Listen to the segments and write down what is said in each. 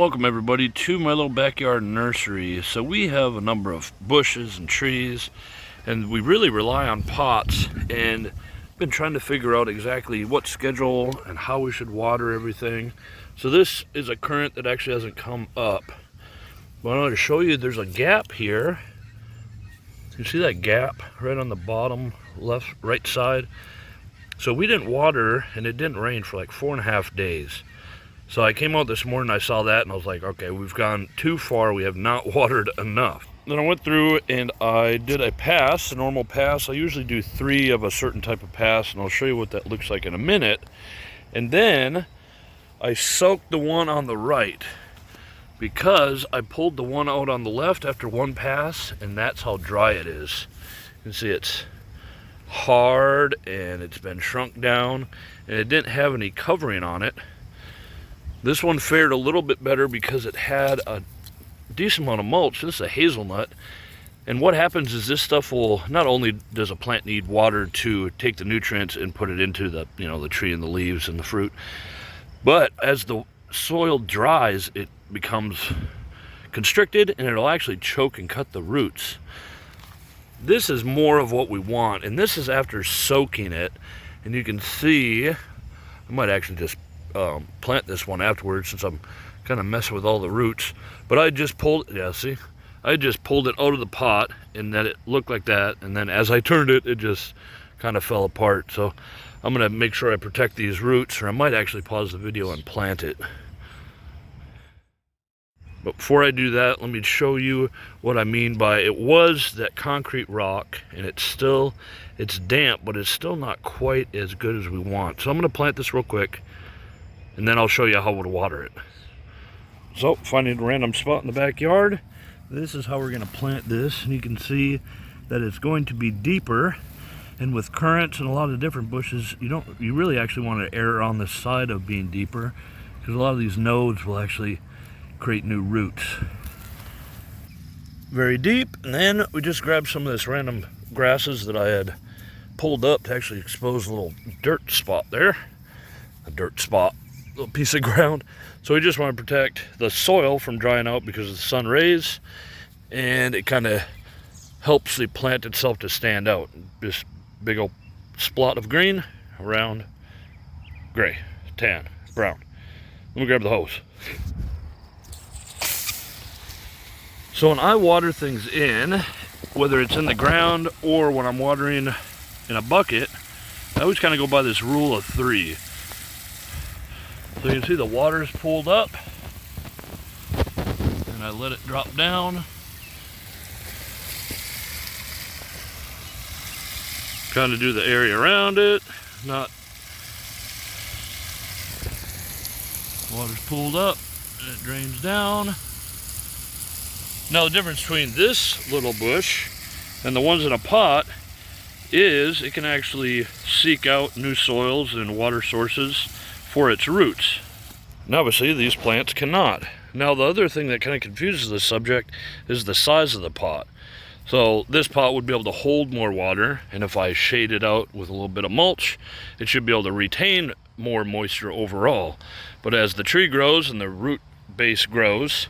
Welcome everybody to my little backyard nursery. So we have a number of bushes and trees, and we really rely on pots, and been trying to figure out exactly what schedule and how we should water everything. So this is a current that actually hasn't come up, but I wanted to show you there's a gap here. You see that gap right on the bottom right side? So we didn't water and it didn't rain for like 4.5 days. So I came out this morning, I saw that, and I was like, okay, we've gone too far. We have not watered enough. Then I went through and I did a pass, a normal pass. I usually do 3 of a certain type of pass, and I'll show you what that looks like in a minute. And then I soaked the one on the right because I pulled the one out on the left after one pass, and that's how dry it is. You can see it's hard and it's been shrunk down, and it didn't have any covering on it. This one fared a little bit better because it had a decent amount of mulch. This is a hazelnut, and what happens is this stuff will, not only does a plant need water to take the nutrients and put it into the the tree and the leaves and the fruit, but as the soil dries, it becomes constricted and it'll actually choke and cut the roots. This is more of what we want, and this is after soaking it. And you can see, I might actually just plant this one afterwards since I'm kind of messing with all the roots. But I just pulled, I just pulled it out of the pot, and then it looked like that, and then as I turned it, it just kind of fell apart. So I'm gonna make sure I protect these roots, or I might actually pause the video and plant it. But before I do that, let me show you what I mean by it was that concrete rock, and it's damp, but it's still not quite as good as we want. So I'm gonna plant this real quick, and then I'll show you how to water it. So, finding a random spot in the backyard, this is how we're going to plant this, and you can see that it's going to be deeper. And with currants and a lot of different bushes, you really actually want to err on the side of being deeper, because a lot of these nodes will actually create new roots. Very deep, and then we just grabbed some of this random grasses that I had pulled up to actually expose a little dirt spot there. A dirt spot. Little piece of ground. So we just want to protect the soil from drying out because of the sun rays, and it kind of helps the plant itself to stand out. This big old splot of green around gray, tan, brown. Let me grab the hose. So when I water things in, whether it's in the ground or when I'm watering in a bucket, I always kind of go by this rule of 3. So you can see the water's pulled up, and I let it drop down. Kind of do the area around it, water's pulled up, and it drains down. Now the difference between this little bush and the ones in a pot is it can actually seek out new soils and water sources for its roots. And obviously these plants cannot. Now the other thing that kind of confuses this subject is the size of the pot. So this pot would be able to hold more water, and if I shade it out with a little bit of mulch, it should be able to retain more moisture overall. But as the tree grows and the root base grows,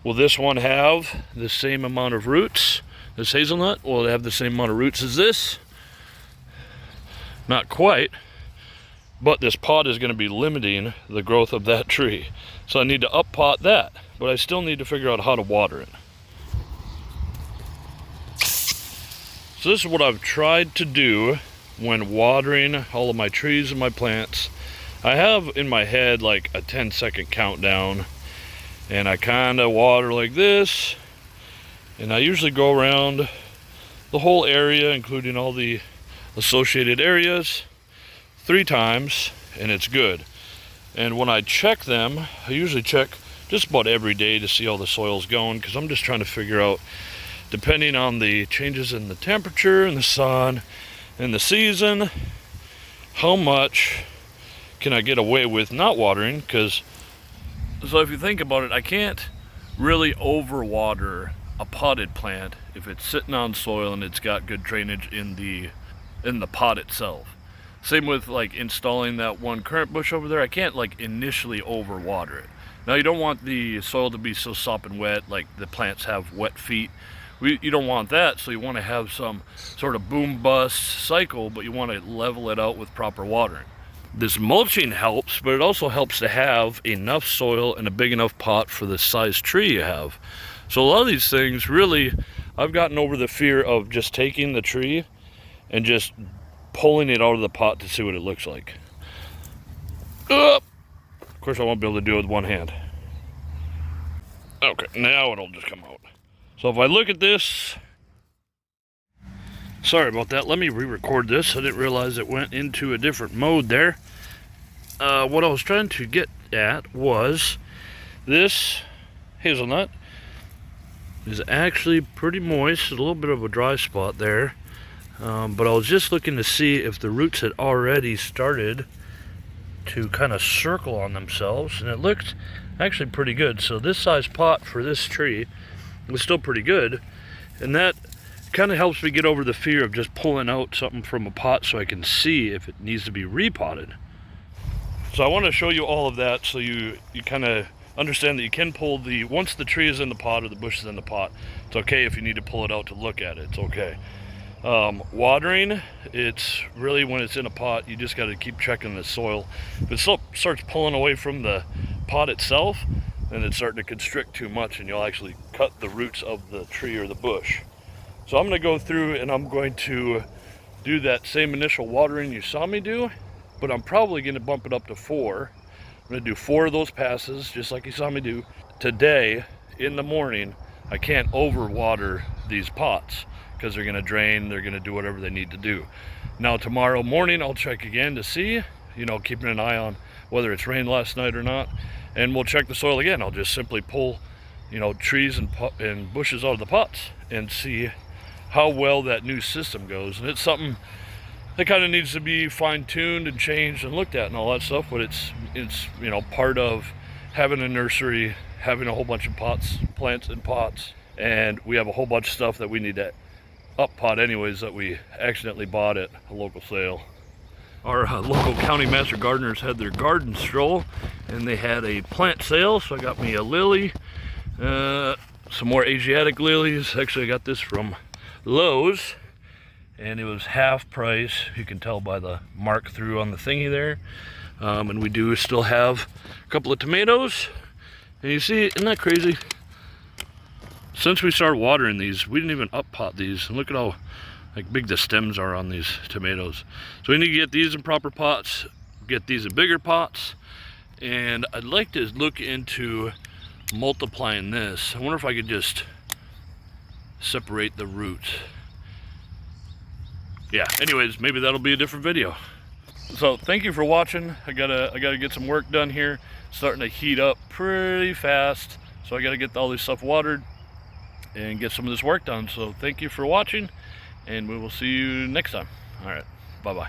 will this one have the same amount of roots? This hazelnut, will it have the same amount of roots as this? Not quite. But this pot is going to be limiting the growth of that tree. So I need to up pot that, but I still need to figure out how to water it. So this is what I've tried to do when watering all of my trees and my plants. I have in my head like a 10-second countdown, and I kind of water like this, and I usually go around the whole area, including all the associated areas, 3 times, and it's good. And when I check them, I usually check just about every day to see how the soil's going, because I'm just trying to figure out, depending on the changes in the temperature and the sun and the season, how much can I get away with not watering. Because, so if you think about it, I can't really overwater a potted plant if it's sitting on soil and it's got good drainage in the pot itself. Same with like installing that one currant bush over there. I can't like initially overwater it. Now you don't want the soil to be so sopping wet, like the plants have wet feet. You don't want that, so you want to have some sort of boom bust cycle, but you want to level it out with proper watering. This mulching helps, but it also helps to have enough soil and a big enough pot for the size tree you have. So a lot of these things, really, I've gotten over the fear of just taking the tree and just pulling it out of the pot to see what it looks like. Of course, I won't be able to do it with one hand. Okay, now it'll just come out. So if I look at this, sorry about that, let me re-record this. I didn't realize it went into a different mode there. What I was trying to get at was this hazelnut is actually pretty moist. There's a little bit of a dry spot there. But I was just looking to see if the roots had already started to kind of circle on themselves, and it looked actually pretty good. So this size pot for this tree was still pretty good, and that kind of helps me get over the fear of just pulling out something from a pot so I can see if it needs to be repotted. So I want to show you all of that so you kind of understand that you can pull once the tree is in the pot or the bush is in the pot, it's okay if you need to pull it out to look at it, it's okay. Watering, it's really when it's in a pot, you just got to keep checking the soil. If it starts pulling away from the pot itself, then it's starting to constrict too much and you'll actually cut the roots of the tree or the bush. So I'm going to go through and I'm going to do that same initial watering you saw me do, but I'm probably going to bump it up to 4. I'm going to do 4 of those passes just like you saw me do. Today in the morning, I can't overwater these pots because they're going to drain, they're going to do whatever they need to do. Now tomorrow morning I'll check again to see, keeping an eye on whether it's rained last night or not, and we'll check the soil again. I'll just simply pull trees and bushes out of the pots and see how well that new system goes. And it's something that kind of needs to be fine-tuned and changed and looked at and all that stuff, but it's part of having a nursery, having a whole bunch of plants in pots, and we have a whole bunch of stuff that we need to up pot anyways that we accidentally bought at a local sale. Our local county master gardeners had their garden stroll and they had a plant sale, so I got me a lily, some more Asiatic lilies. Actually, I got this from Lowe's and it was half price. You can tell by the mark through on the thingy there. And we do still have a couple of tomatoes, and you see, isn't that crazy? Since we started watering these, we didn't even up pot these, and look at how big the stems are on these tomatoes. So we need to get these in proper pots, get these in bigger pots, and I'd like to look into multiplying this. I wonder if I could just separate the roots. Yeah, anyways, maybe that'll be a different video. So thank you for watching. I gotta get some work done here. It's starting to heat up pretty fast, so I gotta get all this stuff watered and get some of this work done. So thank you for watching, and we will see you next time. All right, bye-bye.